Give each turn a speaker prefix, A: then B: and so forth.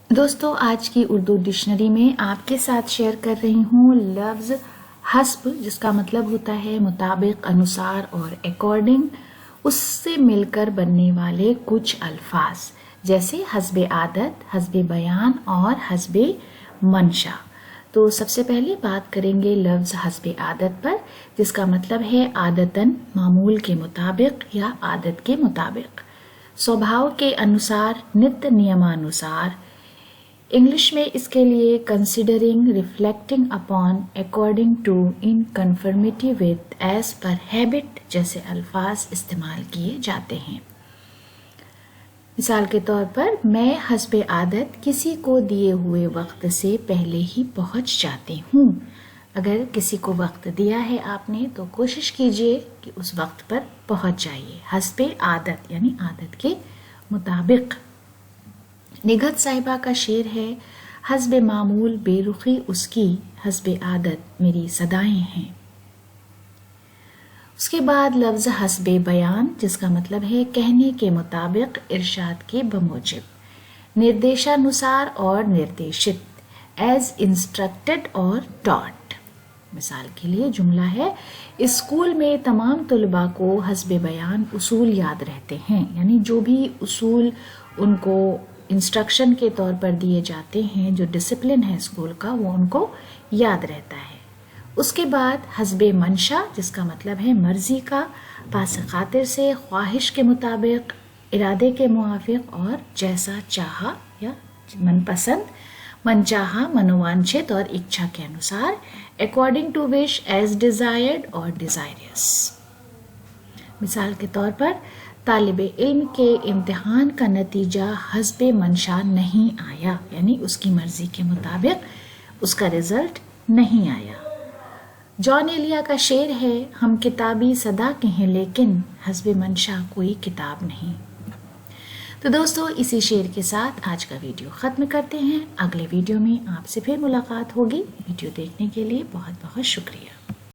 A: دوستو آج کی اردو ڈکشنری میں آپ کے ساتھ شیئر کر رہی ہوں لفظ حسب، جس کا مطلب ہوتا ہے مطابق، انوسار اور اکارڈنگ، اس سے مل کر بننے والے کچھ الفاظ جیسے حسب عادت، حسب بیان اور حسب منشا۔ تو سب سے پہلے بات کریں گے لفظ حسب عادت پر، جس کا مطلب ہے عادتاً، معمول کے مطابق یا عادت کے مطابق، سوبھاؤ کے انوسار، نت نیمانوسار۔ انگلش میں اس کے لیے considering, reflecting upon, according to, in conformity with, as per habit جیسے الفاظ استعمال کیے جاتے ہیں۔ مثال کے طور پر، میں حسب عادت کسی کو دیے ہوئے وقت سے پہلے ہی پہنچ جاتی ہوں۔ اگر کسی کو وقت دیا ہے آپ نے تو کوشش کیجئے کہ اس وقت پر پہنچ جائیے، حسب عادت یعنی عادت کے مطابق۔ نگہت صاحبہ کا شعر ہے، حسب معمول بے رخی اس کی، حسب عادت میری صدائیں ہیں۔ اس کے بعد لفظ حسب بیان، جس کا مطلب ہے کہنے کے مطابق، ارشاد کے بموجب، نردیشانوسار اور نردیشت، ایز انسٹرکٹڈ اور ٹاٹ۔ مثال کے لیے جملہ ہے، اسکول میں تمام طلباء کو حسب بیان اصول یاد رہتے ہیں، یعنی جو بھی اصول ان کو انسٹرکشن کے طور پر دیے جاتے ہیں، جو ڈسپلن ہے اسکول کا، وہ ان کو یاد رہتا ہے۔ اس کے بعد حسب منشا، جس کا مطلب ہے مرضی کا، پاس خاطر سے، خواہش کے مطابق، ارادے کے موافق اور جیسا چاہا یا من پسند، من چاہا، منوانچھت اور اچھا کے انوسار، according to wish, as desired اور ڈیزائریس۔ مثال کے طور پر، طالب علم کے امتحان کا نتیجہ حسب منشا نہیں آیا، یعنی اس کی مرضی کے مطابق اس کا رزلٹ نہیں آیا۔ جان ایلیا کا شعر ہے، ہم کتابی صدا کے ہیں لیکن حسب منشا کوئی کتاب نہیں۔ تو دوستو اسی شعر کے ساتھ آج کا ویڈیو ختم کرتے ہیں۔ اگلے ویڈیو میں آپ سے پھر ملاقات ہوگی۔ ویڈیو دیکھنے کے لیے بہت بہت شکریہ۔